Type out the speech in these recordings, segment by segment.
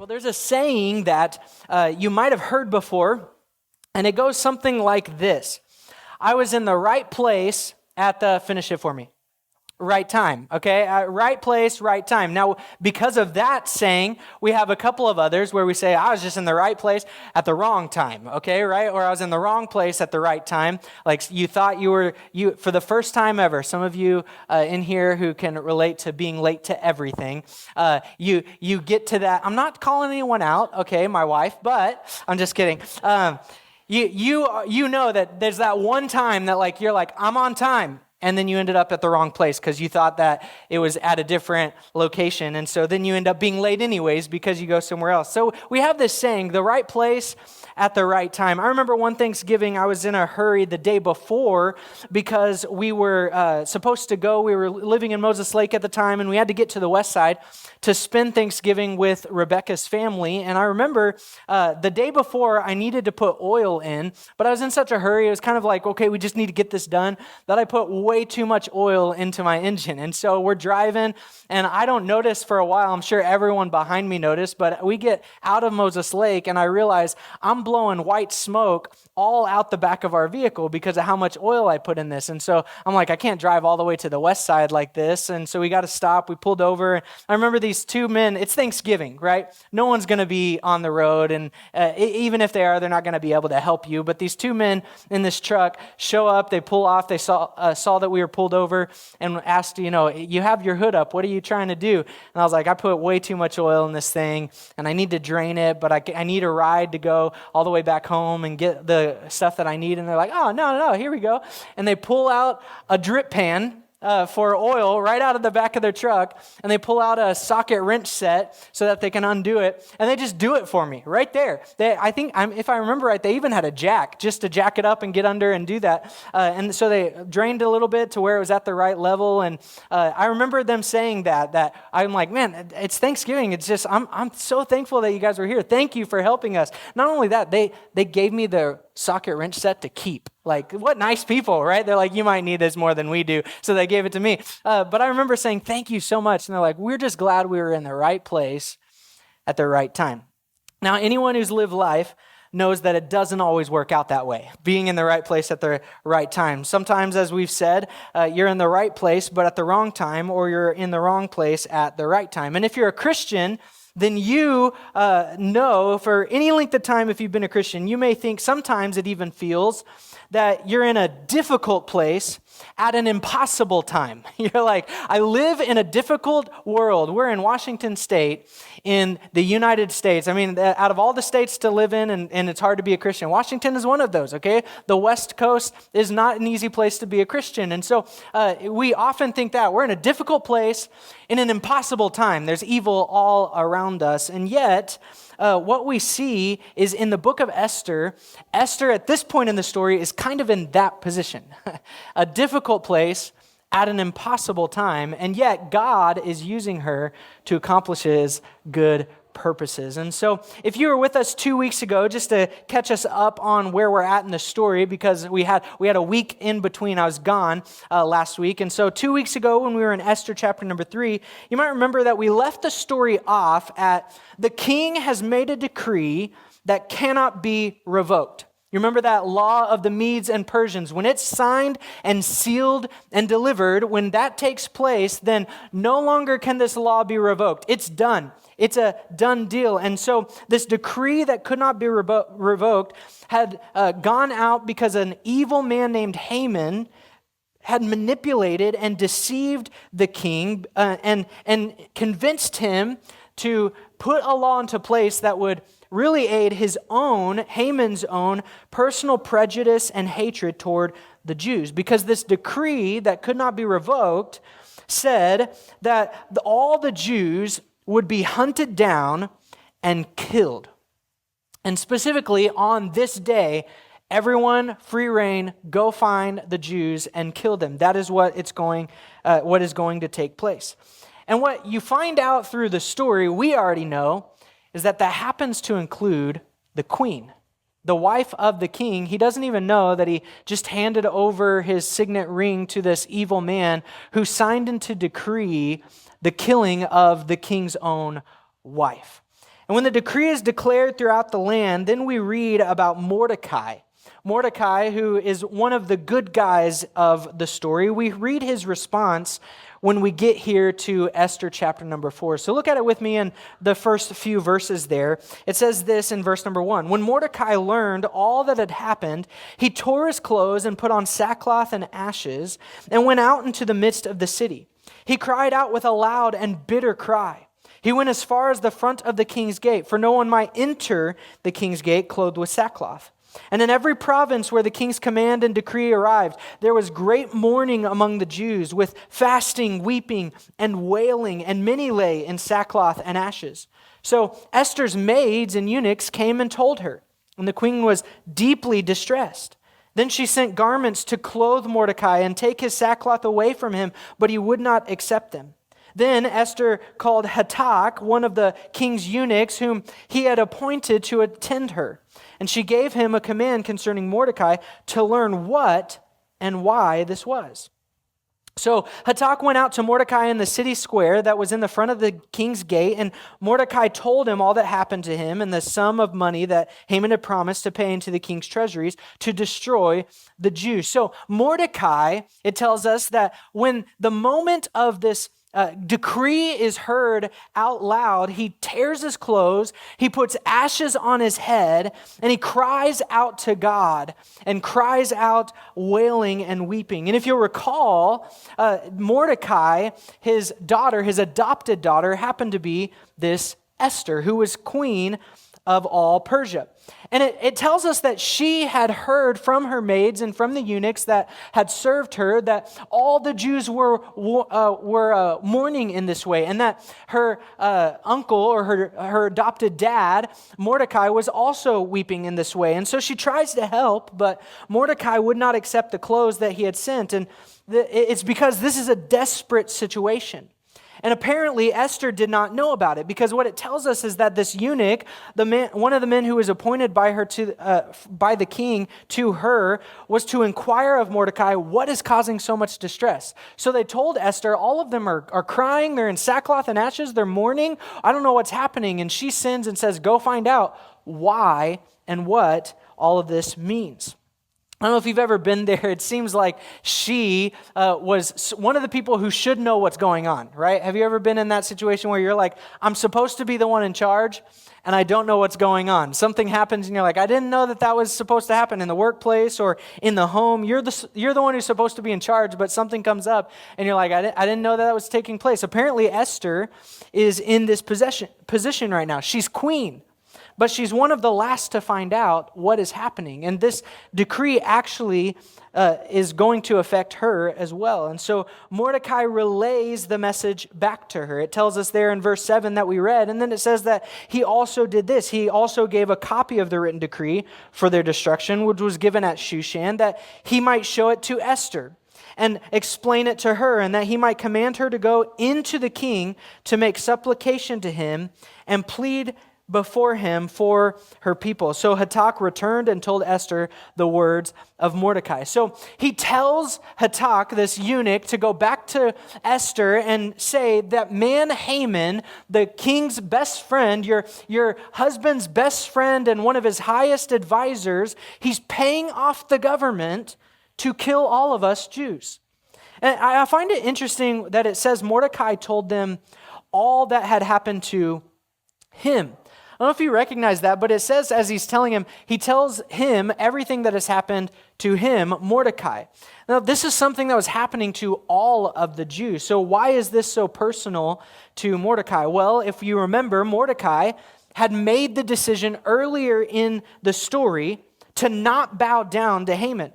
Well, there's a saying that you might have heard before, and it goes something like this. I was in the right place at the, finish it for me, right time, okay? Right place, right time. Now, because of that saying, we have a couple of others where we say, I was just in the right place at the wrong time, okay, right? Or I was in the wrong place at the right time. Like you thought you for the first time ever, some of you in here who can relate to being late to everything, you get to that. I'm not calling anyone out, okay, my wife, but I'm just kidding. You know that there's that one time that like you're like, I'm on time. And then you ended up at the wrong place because you thought that it was at a different location. And so then you end up being late anyways because you go somewhere else. So we have this saying, the right place at the right time. I remember one Thanksgiving, I was in a hurry the day before because we were supposed to go. We were living in Moses Lake at the time, and we had to get to the west side to spend Thanksgiving with Rebecca's family. And I remember the day before, I needed to put oil in, but I was in such a hurry. It was kind of like, okay, we just need to get this done, that I put way too much oil into my engine. And so we're driving, and I don't notice for a while. I'm sure everyone behind me noticed, but we get out of Moses Lake, and I realize I'm blowing white smoke all out the back of our vehicle because of how much oil I put in this. And so I'm like, I can't drive all the way to the west side like this. And so we got to stop. We pulled over. I remember these two men. It's Thanksgiving, right? No one's going to be on the road. And even if they are, they're not going to be able to help you. But these two men in this truck show up. They pull off. They saw that we were pulled over and asked, you have your hood up. What are you trying to do? And I was like, I put way too much oil in this thing, and I need to drain it, but I need a ride to go all the way back home and get the stuff that I need. And they're like, oh, no, here we go. And they pull out a drip pan for oil right out of the back of their truck, and they pull out a socket wrench set so that they can undo it, and they just do it for me right there. If I remember right, they even had a jack just to jack it up and get under and do that. And so they drained a little bit to where it was at the right level. And I remember them saying that I'm like, man, it's Thanksgiving. It's just I'm so thankful that you guys were here. Thank you for helping us. Not only that, they gave me the socket wrench set to keep. Like, what nice people, right? They're like, you might need this more than we do. So they gave it to me. But I remember saying, thank you so much. And they're like, we're just glad we were in the right place at the right time. Now, anyone who's lived life knows that it doesn't always work out that way, being in the right place at the right time. Sometimes, as we've said, you're in the right place, but at the wrong time, or you're in the wrong place at the right time. And if you're a Christian, then you know for any length of time, if you've been a Christian, you may think sometimes it even feels that you're in a difficult place at an impossible time. You're like, I live in a difficult world. We're in Washington State in the United States. I mean, out of all the states to live in, and it's hard to be a Christian, Washington is one of those, okay? The West Coast is not an easy place to be a Christian. And so we often think that we're in a difficult place in an impossible time. There's evil all around us. And yet, what we see is in the book of Esther, Esther at this point in the story is kind of in that position. A difficult place at an impossible time, and yet God is using her to accomplish his good purposes. And so if you were with us 2 weeks ago, just to catch us up on where we're at in the story, because we had a week in between. I was gone last week. And so 2 weeks ago when we were in Esther chapter number 3, you might remember that we left the story off at the king has made a decree that cannot be revoked. You remember that law of the Medes and Persians? When it's signed and sealed and delivered, when that takes place, then no longer can this law be revoked. It's done. It's a done deal. And so this decree that could not be revoked had gone out because an evil man named Haman had manipulated and deceived the king and convinced him to put a law into place that would really aid Haman's own personal prejudice and hatred toward the Jews. Because this decree that could not be revoked said that all the Jews would be hunted down and killed. And specifically on this day, everyone, free reign, go find the Jews and kill them. That is what is going to take place. And what you find out through the story, we already know, is that happens to include the queen, the wife of the king. He doesn't even know that he just handed over his signet ring to this evil man who signed into decree the killing of the king's own wife. And when the decree is declared throughout the land, then we read about Mordecai. Mordecai, who is one of the good guys of the story. We read his response when we get here to Esther chapter number 4. So look at it with me in the first few verses there. It says this in verse number 1. When Mordecai learned all that had happened, he tore his clothes and put on sackcloth and ashes and went out into the midst of the city. He cried out with a loud and bitter cry. He went as far as the front of the king's gate, for no one might enter the king's gate clothed with sackcloth. And in every province where the king's command and decree arrived, there was great mourning among the Jews, with fasting, weeping, and wailing, and many lay in sackcloth and ashes. So Esther's maids and eunuchs came and told her, and the queen was deeply distressed. Then she sent garments to clothe Mordecai and take his sackcloth away from him, but he would not accept them. Then Esther called Hatak, one of the king's eunuchs, whom he had appointed to attend her. And she gave him a command concerning Mordecai to learn what and why this was. So Hatak went out to Mordecai in the city square that was in the front of the king's gate, and Mordecai told him all that happened to him and the sum of money that Haman had promised to pay into the king's treasuries to destroy the Jews. So Mordecai, it tells us that when the moment of this decree is heard out loud, he tears his clothes, he puts ashes on his head, and he cries out to God and cries out wailing and weeping. And if you'll recall, Mordecai, his daughter, his adopted daughter, happened to be this Esther, who was queen of all Persia. And it tells us that she had heard from her maids and from the eunuchs that had served her that all the Jews were mourning in this way, and that her uncle or her adopted dad, Mordecai, was also weeping in this way. And so she tries to help, but Mordecai would not accept the clothes that he had sent. And it's because this is a desperate situation. And apparently Esther did not know about it, because what it tells us is that this eunuch, one of the men who was appointed by her by the king to her, was to inquire of Mordecai what is causing so much distress. So they told Esther, all of them are crying, they're in sackcloth and ashes, they're mourning. I don't know what's happening. And she sends and says, go find out why and what all of this means. I don't know if you've ever been there. It seems like she was one of the people who should know what's going on, right? Have you ever been in that situation where you're like, I'm supposed to be the one in charge, and I don't know what's going on? Something happens, and you're like, I didn't know that was supposed to happen in the workplace or in the home. You're the one who's supposed to be in charge, but something comes up, and you're like, I didn't know that was taking place. Apparently, Esther is in this position right now. She's queen. But she's one of the last to find out what is happening. And this decree actually is going to affect her as well. And so Mordecai relays the message back to her. It tells us there in verse 7 that we read. And then it says that he also did this. He also gave a copy of the written decree for their destruction, which was given at Shushan, that he might show it to Esther and explain it to her, and that he might command her to go into the king to make supplication to him and plead before him for her people. So Hatak returned and told Esther the words of Mordecai. So he tells Hatak, this eunuch, to go back to Esther and say that man Haman, the king's best friend, your husband's best friend and one of his highest advisors, he's paying off the government to kill all of us Jews. And I find it interesting that it says Mordecai told them all that had happened to him. I don't know if you recognize that, but it says as he's telling him, he tells him everything that has happened to him, Mordecai. Now, this is something that was happening to all of the Jews. So why is this so personal to Mordecai? Well, if you remember, Mordecai had made the decision earlier in the story to not bow down to Haman.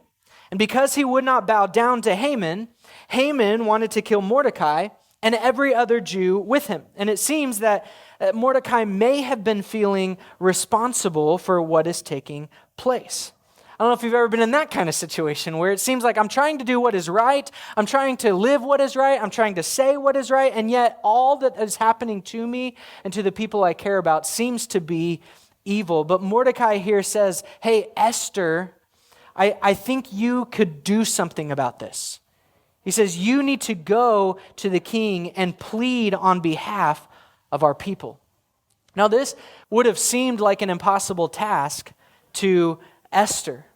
And because he would not bow down to Haman, Haman wanted to kill Mordecai and every other Jew with him. And it seems that Mordecai may have been feeling responsible for what is taking place. I don't know if you've ever been in that kind of situation where it seems like I'm trying to do what is right, I'm trying to live what is right, I'm trying to say what is right, and yet all that is happening to me and to the people I care about seems to be evil. But Mordecai here says, hey, Esther, I think you could do something about this. He says, you need to go to the king and plead on behalf of our people. Now, this would have seemed like an impossible task to Esther.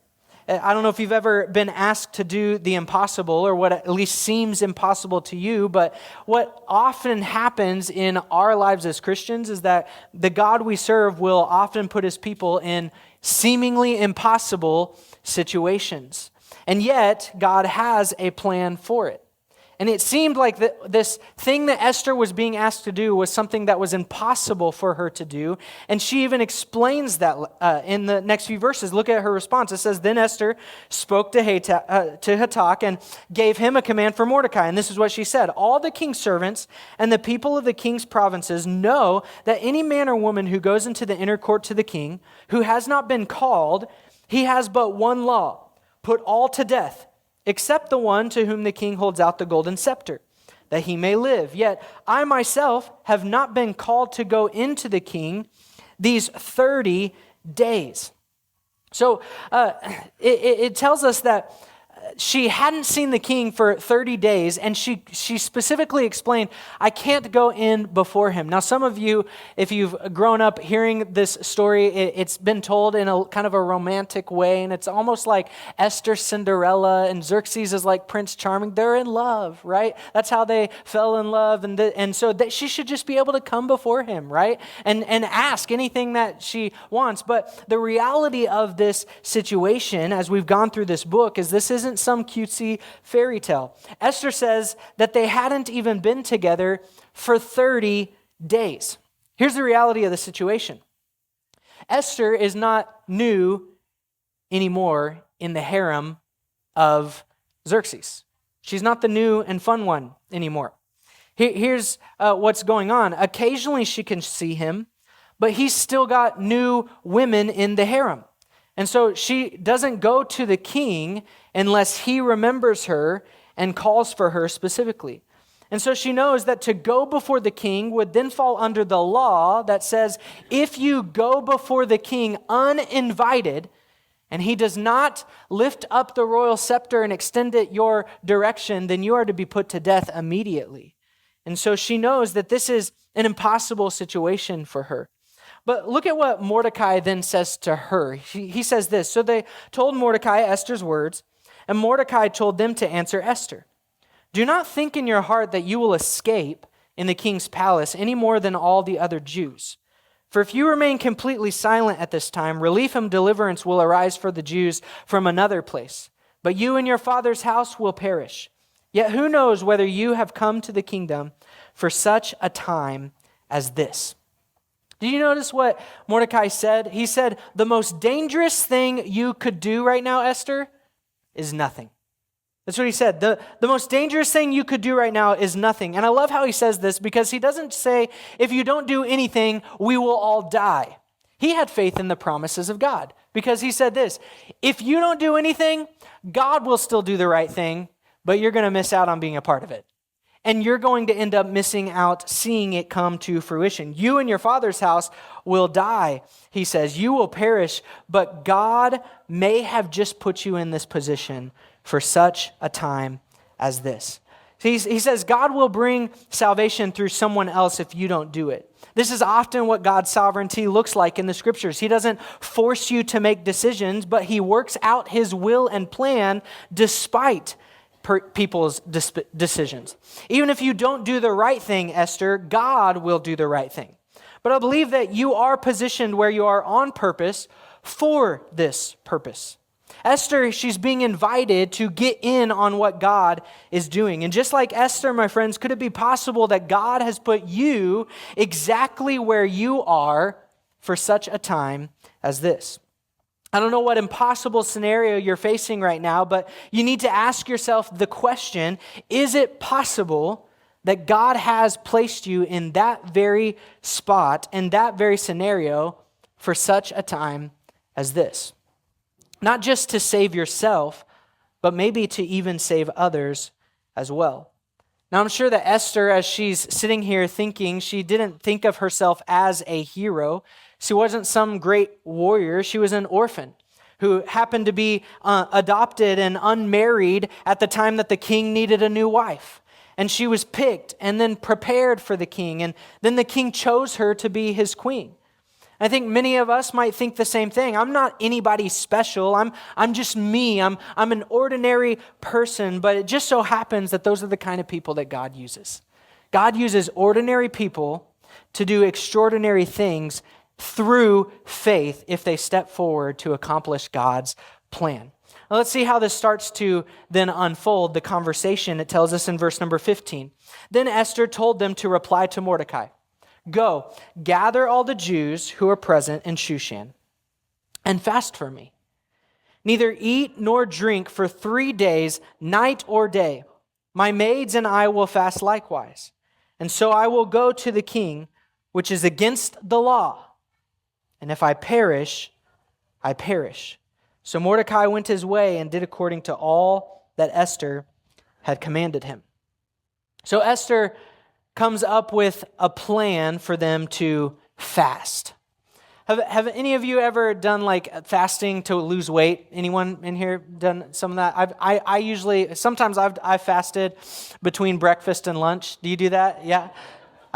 I don't know if you've ever been asked to do the impossible, or what at least seems impossible to you, but what often happens in our lives as Christians is that the God we serve will often put his people in seemingly impossible situations. And yet, God has a plan for it. And it seemed like this thing that Esther was being asked to do was something that was impossible for her to do. And she even explains that in the next few verses. Look at her response. It says, "Then Esther spoke to Hatak and gave him a command for Mordecai." And this is what she said: "All the king's servants and the people of the king's provinces know that any man or woman who goes into the inner court to the king, who has not been called, he has but one law: put all to death, except the one to whom the king holds out the golden scepter, that he may live. Yet I myself have not been called to go into the king these 30 days. So it tells us that she hadn't seen the king for 30 days, and she specifically explained, "I can't go in before him." Now, some of you, if you've grown up hearing this story, it's been told in a kind of a romantic way, and it's almost like Esther Cinderella and Xerxes is like Prince Charming. They're in love, right? That's how they fell in love, and so that she should just be able to come before him, right? And ask anything that she wants. But the reality of this situation, as we've gone through this book, is this isn't some cutesy fairy tale. Esther says that they hadn't even been together for 30 days. Here's the reality of the situation. Esther is not new anymore in the harem of Xerxes. She's not the new and fun one anymore. Here's what's going on. Occasionally she can see him, but he's still got new women in the harem. And so she doesn't go to the king unless he remembers her and calls for her specifically. And so she knows that to go before the king would then fall under the law that says, if you go before the king uninvited and he does not lift up the royal scepter and extend it your direction, then you are to be put to death immediately. And so she knows that this is an impossible situation for her. But look at what Mordecai then says to her. He says this: "So they told Mordecai Esther's words, and Mordecai told them to answer Esther. 'Do not think in your heart that you will escape in the king's palace any more than all the other Jews. For if you remain completely silent at this time, relief and deliverance will arise for the Jews from another place. But you and your father's house will perish. Yet who knows whether you have come to the kingdom for such a time as this?'" Did you notice what Mordecai said? He said, the most dangerous thing you could do right now, Esther, is nothing. That's what he said. The most dangerous thing you could do right now is nothing. And I love how he says this, because he doesn't say, if you don't do anything, we will all die. He had faith in the promises of God, because he said this: if you don't do anything, God will still do the right thing, but you're going to miss out on being a part of it. And you're going to end up missing out seeing it come to fruition. You and your father's house will die, he says. You will perish, but God may have just put you in this position for such a time as this. He says God will bring salvation through someone else if you don't do it. This is often what God's sovereignty looks like in the scriptures. He doesn't force you to make decisions, but he works out his will and plan despite people's decisions. Even if you don't do the right thing, Esther, God will do the right thing. But I believe that you are positioned where you are on purpose for this purpose. Esther, she's being invited to get in on what God is doing. And just like Esther, my friends, could it be possible that God has put you exactly where you are for such a time as this? I don't know what impossible scenario you're facing right now, but you need to ask yourself the question, is it possible that God has placed you in that very spot, in that very scenario, for such a time as this? Not just to save yourself, but maybe to even save others as well. Now, I'm sure that Esther, as she's sitting here thinking, she didn't think of herself as a hero. She wasn't some great warrior. She was an orphan who happened to be adopted and unmarried at the time that the king needed a new wife. and she was picked and then prepared for the king, and then the king chose her to be his queen. I think many of us might think the same thing. I'm not anybody special. I'm just me. I'm an ordinary person, but it just so happens that those are the kind of people that God uses. God uses ordinary people to do extraordinary things through faith if they step forward to accomplish God's plan. Now let's see how this starts to then unfold the conversation. It tells us in verse number 15. Then Esther told them to reply to Mordecai, "Go, gather all the Jews who are present in Shushan and fast for me. Neither eat nor drink for 3 days, night or day. My maids and I will fast likewise. And so I will go to the king, which is against the law. And if I perish, I perish." So Mordecai went his way and did according to all that Esther had commanded him. So Esther comes up with a plan for them to fast. Have any of you ever done like fasting to lose weight? Anyone in here done some of that? I usually, sometimes I've fasted between breakfast and lunch. Do you do that? Yeah.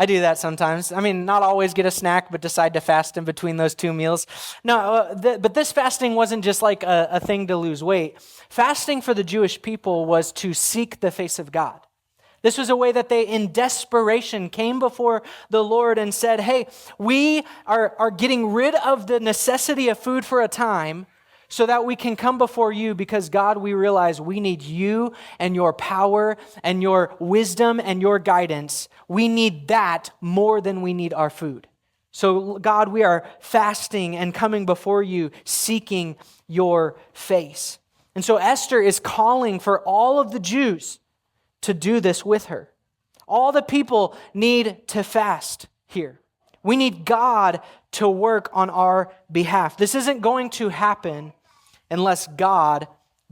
I do that sometimes. I mean, not always get a snack, but decide to fast in between those two meals. No, but this fasting wasn't just like a thing to lose weight. Fasting for the Jewish people was to seek the face of God. This was a way that they, in desperation, came before the Lord and said, "Hey, we are getting rid of the necessity of food for a time so that we can come before you because, God, we realize we need you and your power and your wisdom and your guidance. We need that more than we need our food. So, God, we are fasting and coming before you, seeking your face." And so Esther is calling for all of the Jews to do this with her. All the people need to fast here. We need God to work on our behalf. This isn't going to happen unless God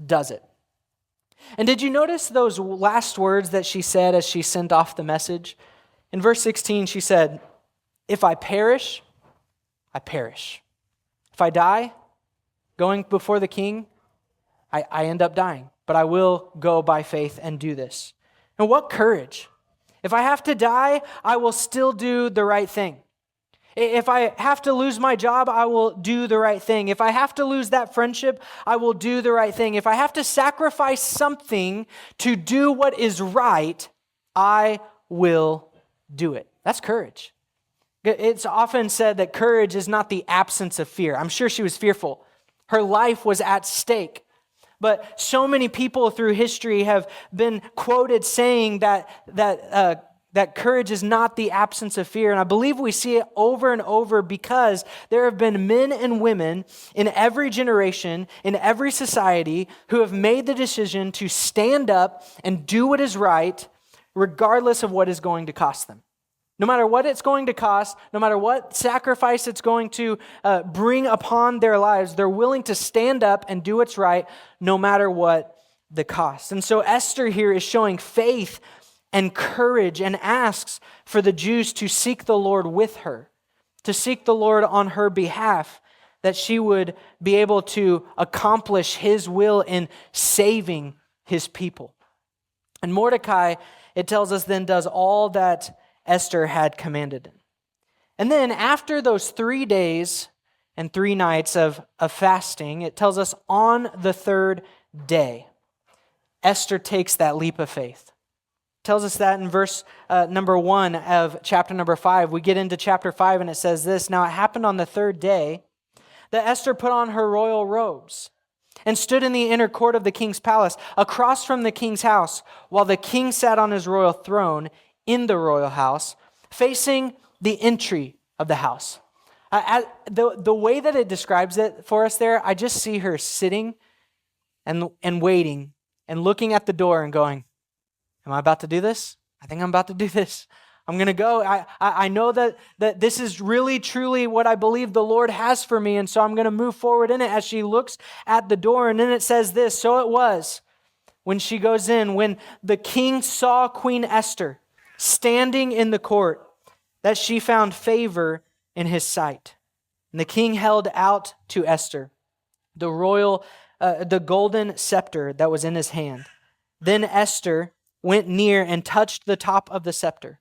does it. And did you notice those last words that she said as she sent off the message? In verse 16, she said, "If I perish, I perish. If I die, going before the king, I end up dying. But I will go by faith and do this." And what courage. If I have to die, I will still do the right thing. If I have to lose my job, I will do the right thing. If I have to lose that friendship, I will do the right thing. If I have to sacrifice something to do what is right, I will do it. That's courage. It's often said that courage is not the absence of fear. I'm sure she was fearful. Her life was at stake. But so many people through history have been quoted saying that courage is not the absence of fear. And I believe we see it over and over because there have been men and women in every generation, in every society, who have made the decision to stand up and do what is right, regardless of what is going to cost them. No matter what it's going to cost, no matter what sacrifice it's going to bring upon their lives, they're willing to stand up and do what's right, no matter what the cost. And so Esther here is showing faith and courage and asks for the Jews to seek the Lord with her, to seek the Lord on her behalf, that she would be able to accomplish his will in saving his people. And Mordecai, it tells us then, does all that Esther had commanded him. And then after those 3 days and 3 nights of fasting, it tells us on the 3rd day, Esther takes that leap of faith. It tells us that in verse number 1 of chapter number 5. We get into chapter 5 and it says this, "Now it happened on the 3rd day that Esther put on her royal robes and stood in the inner court of the king's palace, across from the king's house, while the king sat on his royal throne in the royal house, facing the entry of the house." The way that it describes it for us there, I just see her sitting and waiting and looking at the door and going, "Am I about to do this? I think I'm about to do this. I'm going to go. I know that this is really, truly what I believe the Lord has for me, and so I'm going to move forward in it," as she looks at the door. And then it says this, "So it was when she goes in, when the king saw Queen Esther standing in the court, that she found favor in his sight. And the king held out to Esther the golden scepter that was in his hand. Then Esther went near and touched the top of the scepter.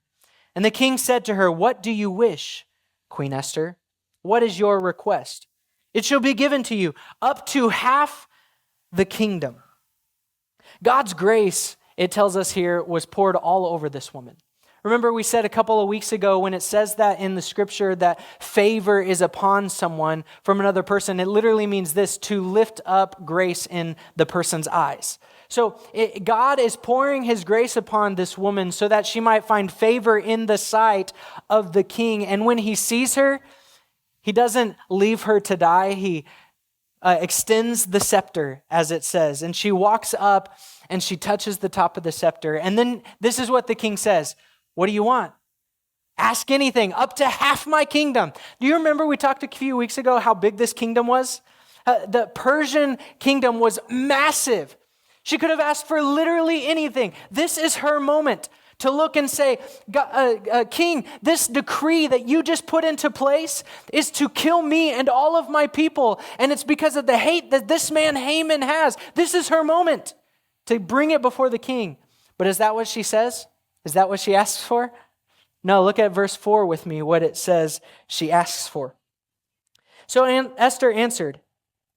And the king said to her, "What do you wish, Queen Esther? What is your request? It shall be given to you, up to half the kingdom." God's grace, it tells us here, was poured all over this woman. Remember, we said a couple of weeks ago when it says that in the scripture that favor is upon someone from another person, it literally means this: to lift up grace in the person's eyes. So God is pouring his grace upon this woman so that she might find favor in the sight of the king. And when he sees her, he doesn't leave her to die. He extends the scepter, as it says. And she walks up and she touches the top of the scepter. And then this is what the king says: "What do you want? Ask anything, up to half my kingdom." Do you remember we talked a few weeks ago how big this kingdom was? The Persian kingdom was massive. She could have asked for literally anything. This is her moment to look and say, "King, this decree that you just put into place is to kill me and all of my people. And it's because of the hate that this man Haman has." This is her moment to bring it before the king. But is that what she says? Is that what she asks for? No, look at verse 4 with me, what it says she asks for. So Esther answered,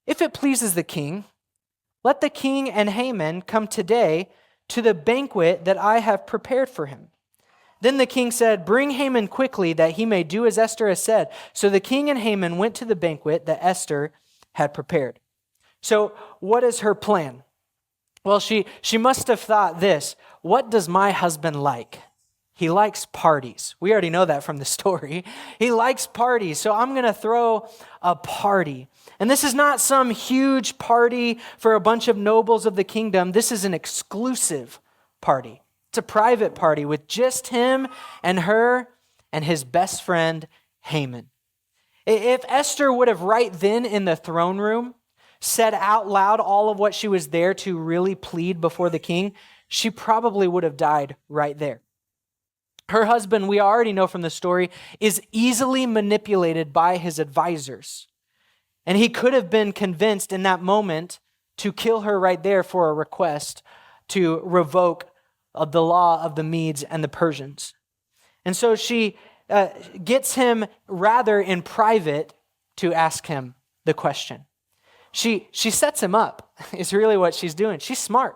"If it pleases the king, let the king and Haman come today to the banquet that I have prepared for him." Then the king said, "Bring Haman quickly that he may do as Esther has said." So the king and Haman went to the banquet that Esther had prepared. So what is her plan? Well, she must have thought this: what does my husband like? He likes parties. We already know that from the story. He likes parties, so I'm going to throw a party. And this is not some huge party for a bunch of nobles of the kingdom. This is an exclusive party. It's a private party with just him and her and his best friend, Haman. If Esther would have right then in the throne room said out loud all of what she was there to really plead before the king, she probably would have died right there. Her husband, we already know from the story, is easily manipulated by his advisors. And he could have been convinced in that moment to kill her right there for a request to revoke the law of the Medes and the Persians. And so she gets him rather in private to ask him the question. She sets him up, is really what she's doing. She's smart.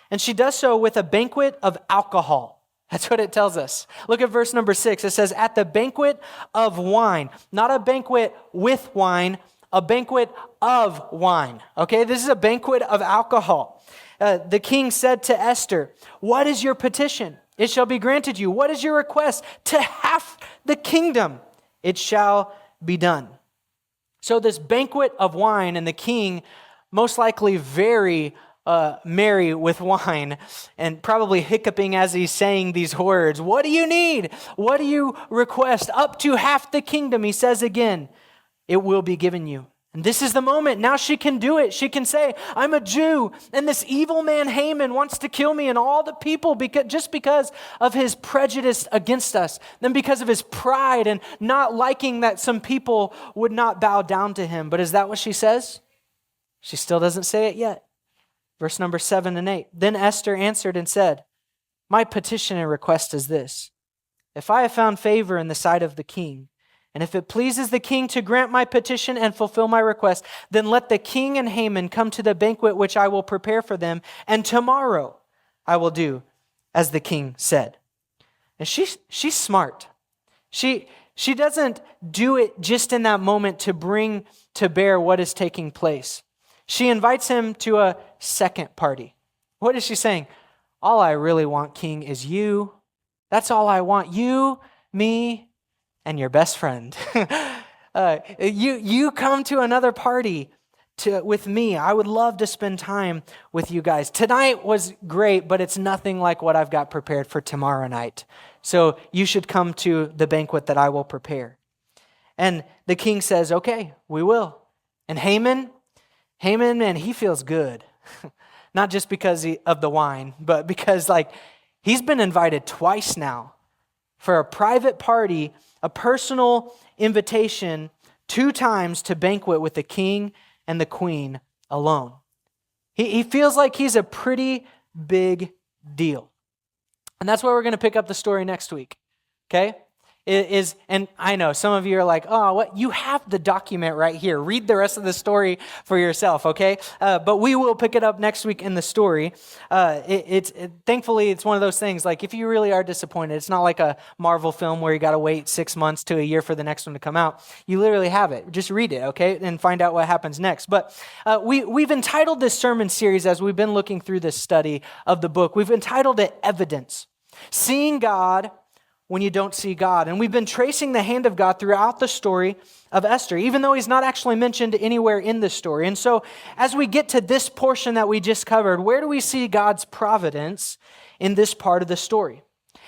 And she does so with a banquet of alcohol. That's what it tells us. Look at verse number 6. It says, "At the banquet of wine," not a banquet with wine, a banquet of wine. Okay, this is a banquet of alcohol. The king said to Esther, "What is your petition? It shall be granted you. What is your request? To half the kingdom, it shall be done." So this banquet of wine, and the king most likely very merry with wine and probably hiccuping as he's saying these words. "What do you need? What do you request? Up to half the kingdom," he says again, "it will be given you." And this is the moment. Now she can do it. She can say, "I'm a Jew, and this evil man Haman wants to kill me and all the people just because of his prejudice against us, and because of his pride and not liking that some people would not bow down to him." But is that what she says? She still doesn't say it yet. Verse number 7 and 8. "Then Esther answered and said, My petition and request is this: if I have found favor in the sight of the king, and if it pleases the king to grant my petition and fulfill my request, then let the king and Haman come to the banquet which I will prepare for them, and tomorrow I will do as the king said." And she's smart. She doesn't do it just in that moment to bring to bear what is taking place. She invites him to a second party. What is she saying? "All I really want, king, is you. That's all I want. You, me, and your best friend. You come to another party with me. I would love to spend time with you guys. Tonight was great, but it's nothing like what I've got prepared for tomorrow night. So you should come to the banquet that I will prepare." And the king says, "Okay, we will." And Haman, man, he feels good. Not just because of the wine, but because he's been invited twice now for a private party, a personal invitation, 2 times to banquet with the king and the queen alone. He feels like he's a pretty big deal. And that's where we're going to pick up the story next week, okay? And I know some of you are like, oh, what? You have the document right here. Read the rest of the story for yourself, okay? But we will pick it up next week in the story. Thankfully, it's one of those things, like if you really are disappointed, it's not like a Marvel film where you got to wait 6 months to a year for the next one to come out. You literally have it. Just read it, okay? And find out what happens next. But we've entitled this sermon series, as we've been looking through this study of the book, we've entitled it Evidence. Seeing God when you don't see God. And we've been tracing the hand of God throughout the story of Esther, even though he's not actually mentioned anywhere in this story. And so as we get to this portion that we just covered, where do we see God's providence in this part of the story?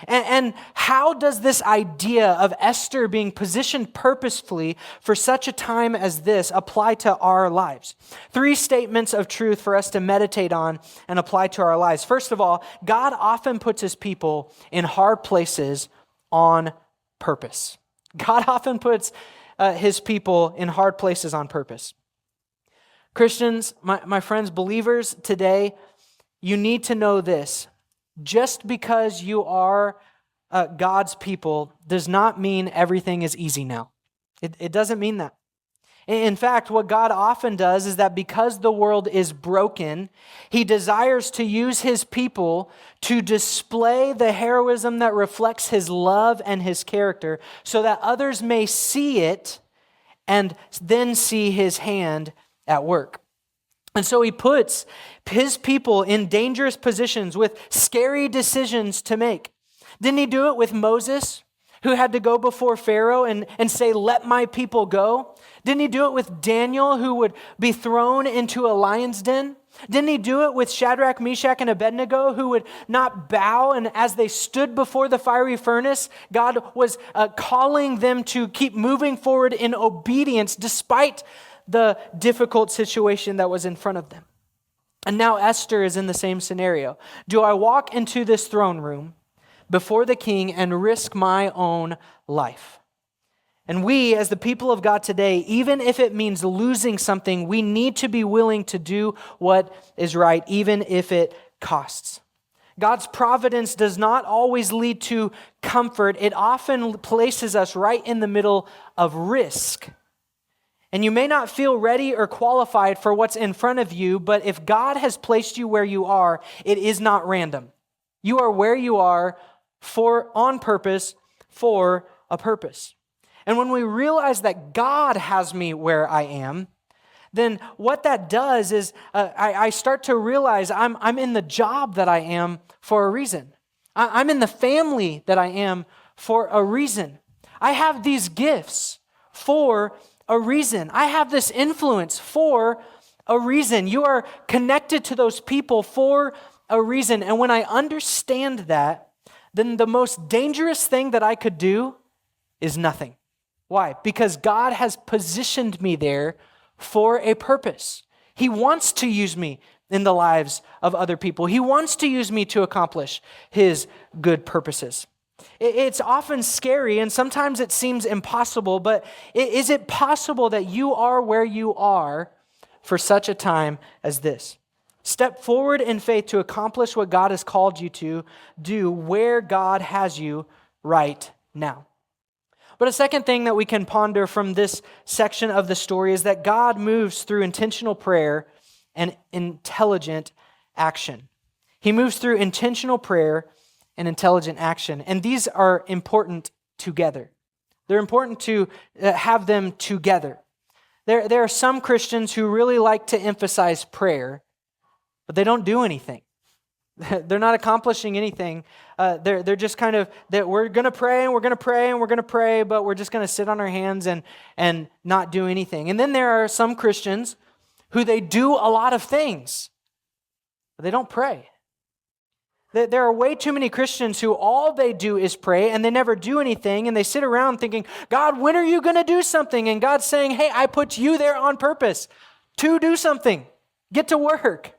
And how does this idea of Esther being positioned purposefully for such a time as this apply to our lives? 3 statements of truth for us to meditate on and apply to our lives. First of all, God often puts his people in hard places on purpose. God often puts his people in hard places on purpose. Christians, my friends, believers today, you need to know this. Just because you are God's people does not mean everything is easy now. It doesn't mean that. In fact, what God often does is that because the world is broken, he desires to use his people to display the heroism that reflects his love and his character so that others may see it and then see his hand at work. And so he puts his people in dangerous positions with scary decisions to make. Didn't he do it with Moses, who had to go before Pharaoh and say, "Let my people go"? Didn't he do it with Daniel, who would be thrown into a lion's den? Didn't he do it with Shadrach, Meshach, and Abednego, who would not bow? And as they stood before the fiery furnace, God was calling them to keep moving forward in obedience despite the difficult situation that was in front of them. And now Esther is in the same scenario. Do I walk into this throne room before the king and risk my own life? And we, as the people of God today, even if it means losing something, we need to be willing to do what is right, even if it costs. God's providence does not always lead to comfort. It often places us right in the middle of risk. And you may not feel ready or qualified for what's in front of you, but if God has placed you where you are, it is not random. You are where you are on purpose, for a purpose. And when we realize that God has me where I am, then what that does is I start to realize I'm in the job that I am for a reason. I'm in the family that I am for a reason. I have these gifts for a reason. I have this influence for a reason. You are connected to those people for a reason. And when I understand that, then the most dangerous thing that I could do is nothing. Why? Because God has positioned me there for a purpose. He wants to use me in the lives of other people. He wants to use me to accomplish his good purposes. It's often scary and sometimes it seems impossible, but is it possible that you are where you are for such a time as this? Step forward in faith to accomplish what God has called you to do where God has you right now. But a second thing that we can ponder from this section of the story is that God moves through intentional prayer and intelligent action. He moves through intentional prayer and intelligent action. And these are important together. They're important to have them together. There are some Christians who really like to emphasize prayer, but they don't do anything. They're not accomplishing anything. They're just kind of, that we're going to pray and we're going to pray and we're going to pray, but we're just going to sit on our hands and not do anything. And then there are some Christians who they do a lot of things, but they don't pray. There are way too many Christians who all they do is pray and they never do anything, and they sit around thinking, God, when are you going to do something? And God's saying, hey, I put you there on purpose to do something. Get to work.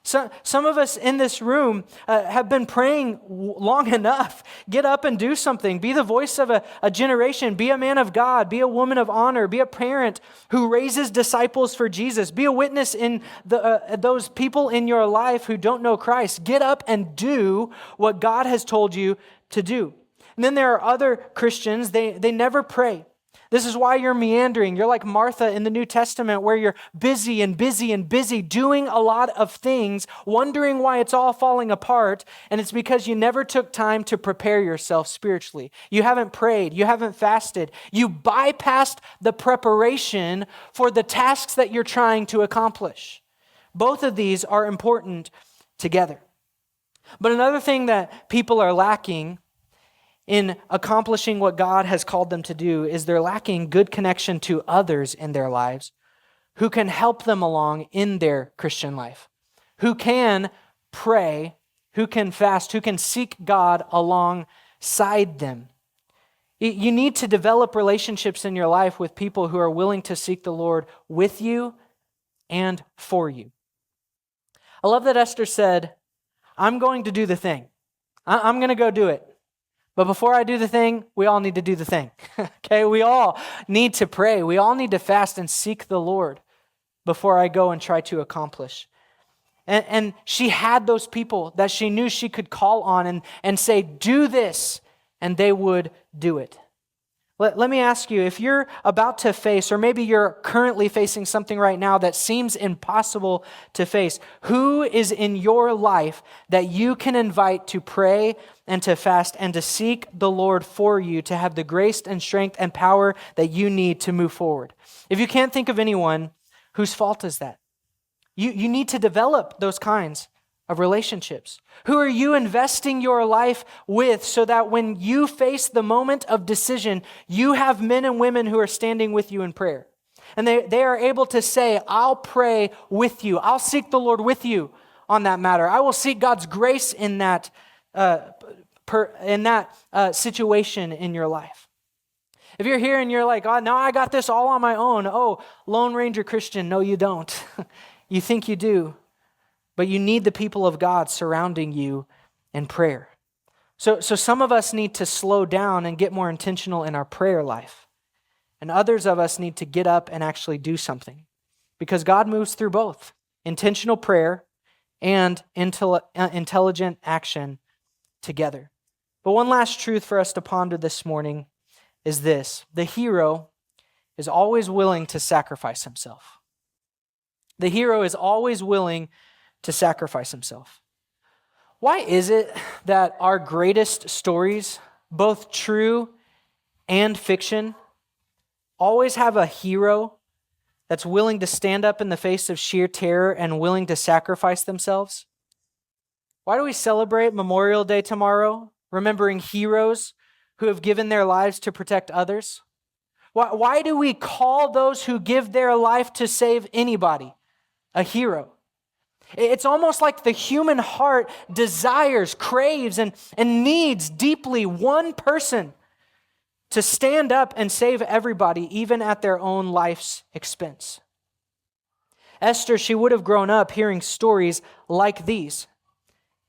So, some of us in this room have been praying long enough. Get up and do something. Be the voice of a generation. Be a man of God. Be a woman of honor. Be a parent who raises disciples for Jesus. Be a witness in those people in your life who don't know Christ. Get up and do what God has told you to do. And then there are other Christians, they never pray. This is why you're meandering. You're like Martha in the New Testament, where you're busy and busy and busy, doing a lot of things, wondering why it's all falling apart. And it's because you never took time to prepare yourself spiritually. You haven't prayed. You haven't fasted. You bypassed the preparation for the tasks that you're trying to accomplish. Both of these are important together. But another thing that people are lacking in accomplishing what God has called them to do is they're lacking good connection to others in their lives who can help them along in their Christian life, who can pray, who can fast, who can seek God alongside them. You need to develop relationships in your life with people who are willing to seek the Lord with you and for you. I love that Esther said, I'm going to do the thing. I'm going to go do it. But before I do the thing, we all need to do the thing. Okay, we all need to pray. We all need to fast and seek the Lord before I go and try to accomplish. And she had those people that she knew she could call on and say, do this, and they would do it. Let me ask you, if you're about to face, or maybe you're currently facing something right now that seems impossible to face, who is in your life that you can invite to pray and to fast and to seek the Lord for you to have the grace and strength and power that you need to move forward? If you can't think of anyone, whose fault is that? You need to develop those kinds of relationships. Who are you investing your life with so that when you face the moment of decision, you have men and women who are standing with you in prayer? And they are able to say, I'll pray with you. I'll seek the Lord with you on that matter. I will seek God's grace in that situation in your life. If you're here and you're like, oh, no, I got this all on my own. Oh, Lone Ranger Christian, no, you don't. You think you do. But you need the people of God surrounding you in prayer. So some of us need to slow down and get more intentional in our prayer life. And others of us need to get up and actually do something. Because God moves through both intentional prayer and intelligent action together. But one last truth for us to ponder this morning is this: the hero is always willing to sacrifice himself. The hero is always willing to sacrifice himself. Why is it that our greatest stories, both true and fiction, always have a hero that's willing to stand up in the face of sheer terror and willing to sacrifice themselves? Why do we celebrate Memorial Day tomorrow, remembering heroes who have given their lives to protect others? Why do we call those who give their life to save anybody a hero? It's almost like the human heart desires, craves, and needs deeply one person to stand up and save everybody, even at their own life's expense. Esther, she would have grown up hearing stories like these.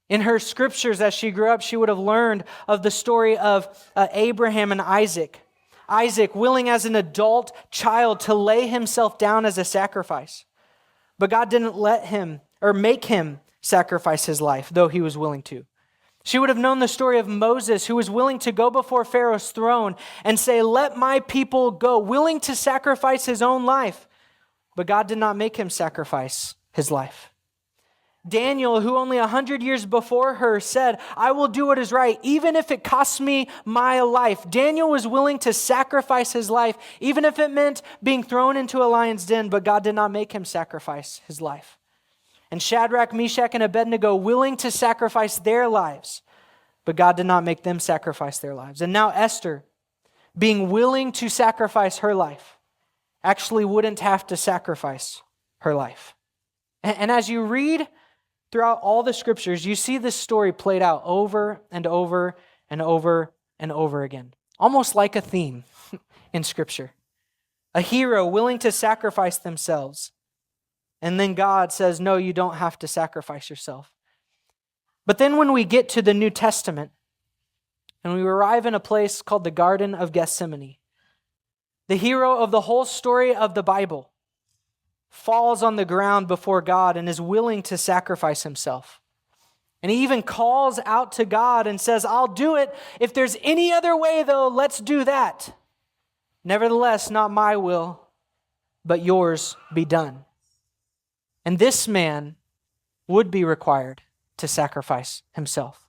In her scriptures as she grew up, she would have learned of the story of Abraham and Isaac. Isaac willing as an adult child to lay himself down as a sacrifice. But God didn't let him or make him sacrifice his life, though he was willing to. She would have known the story of Moses, who was willing to go before Pharaoh's throne and say, let my people go, willing to sacrifice his own life. But God did not make him sacrifice his life. Daniel, who only 100 years before her said, I will do what is right, even if it costs me my life. Daniel was willing to sacrifice his life, even if it meant being thrown into a lion's den, but God did not make him sacrifice his life. And Shadrach, Meshach, and Abednego willing to sacrifice their lives, but God did not make them sacrifice their lives. And now Esther, being willing to sacrifice her life, actually wouldn't have to sacrifice her life. And as you read throughout all the scriptures, you see this story played out over and over and over and over again, almost like a theme in Scripture. A hero willing to sacrifice themselves, And then God says, no, you don't have to sacrifice yourself. But then when we get to the New Testament, and we arrive in a place called the Garden of Gethsemane, the hero of the whole story of the Bible falls on the ground before God and is willing to sacrifice himself. And he even calls out to God and says, I'll do it. If there's any other way, though, let's do that. Nevertheless, not my will, but yours be done. And this man would be required to sacrifice himself.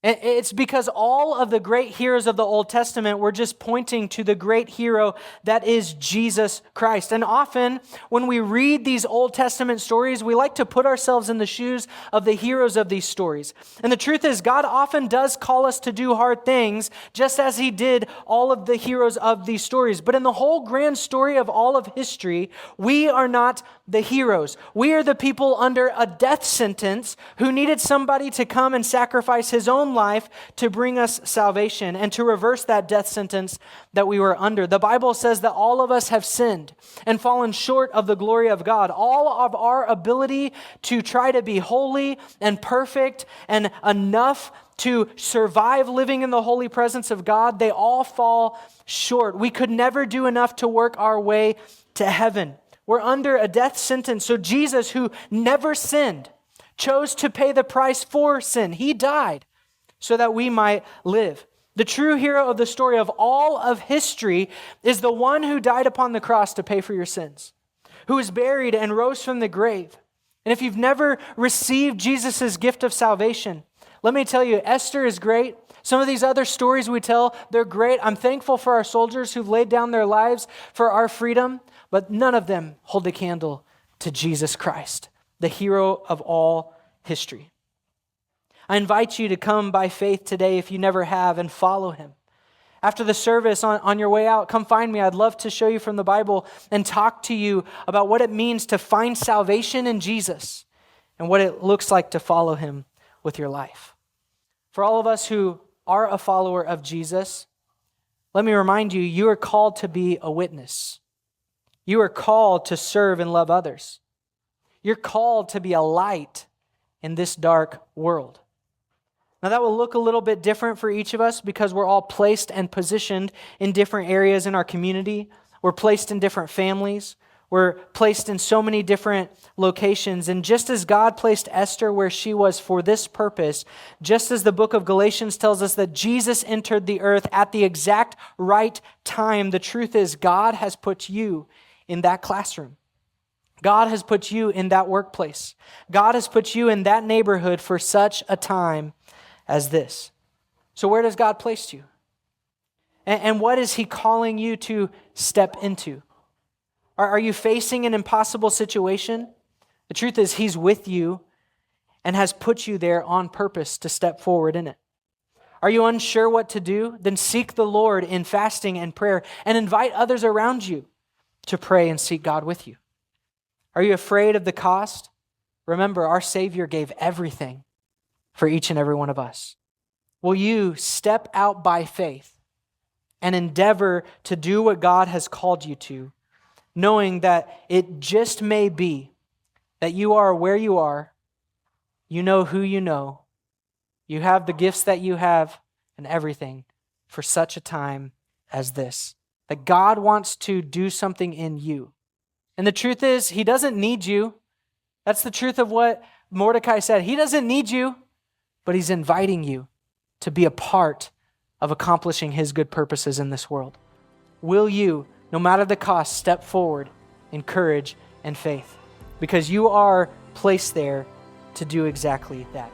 It's because all of the great heroes of the Old Testament were just pointing to the great hero that is Jesus Christ. And often when we read these Old Testament stories, we like to put ourselves in the shoes of the heroes of these stories. And the truth is, God often does call us to do hard things, just as he did all of the heroes of these stories. But in the whole grand story of all of history, we are not the heroes. We are the people under a death sentence who needed somebody to come and sacrifice his own life to bring us salvation and to reverse that death sentence that we were under. The Bible says that all of us have sinned and fallen short of the glory of God. All of our ability to try to be holy and perfect and enough to survive living in the holy presence of God, they all fall short. We could never do enough to work our way to heaven. We're under a death sentence. So Jesus, who never sinned, chose to pay the price for sin. He died so that we might live. The true hero of the story of all of history is the one who died upon the cross to pay for your sins, who was buried and rose from the grave. And if you've never received Jesus' gift of salvation, let me tell you, Esther is great. Some of these other stories we tell, they're great. I'm thankful for our soldiers who've laid down their lives for our freedom, but none of them hold a candle to Jesus Christ, the hero of all history. I invite you to come by faith today if you never have and follow him. After the service, on your way out, come find me. I'd love to show you from the Bible and talk to you about what it means to find salvation in Jesus and what it looks like to follow him with your life. For all of us who are a follower of Jesus, let me remind you, you are called to be a witness. You are called to serve and love others. You're called to be a light in this dark world. Now that will look a little bit different for each of us because we're all placed and positioned in different areas in our community. We're placed in different families. We're placed in so many different locations. And just as God placed Esther where she was for this purpose, just as the book of Galatians tells us that Jesus entered the earth at the exact right time, the truth is God has put you in that classroom. God has put you in that workplace. God has put you in that neighborhood for such a time as this. So where does God place you? And what is he calling you to step into? Are you facing an impossible situation? The truth is he's with you and has put you there on purpose to step forward in it. Are you unsure what to do? Then seek the Lord in fasting and prayer and invite others around you to pray and seek God with you. Are you afraid of the cost? Remember, our Savior gave everything for each and every one of us. Will you step out by faith and endeavor to do what God has called you to, knowing that it just may be that you are where you are, you know who you have the gifts that you have and everything for such a time as this, that God wants to do something in you. And the truth is, he doesn't need you. That's the truth of what Mordecai said. He doesn't need you, but he's inviting you to be a part of accomplishing his good purposes in this world. Will you, no matter the cost, step forward in courage and faith? Because you are placed there to do exactly that.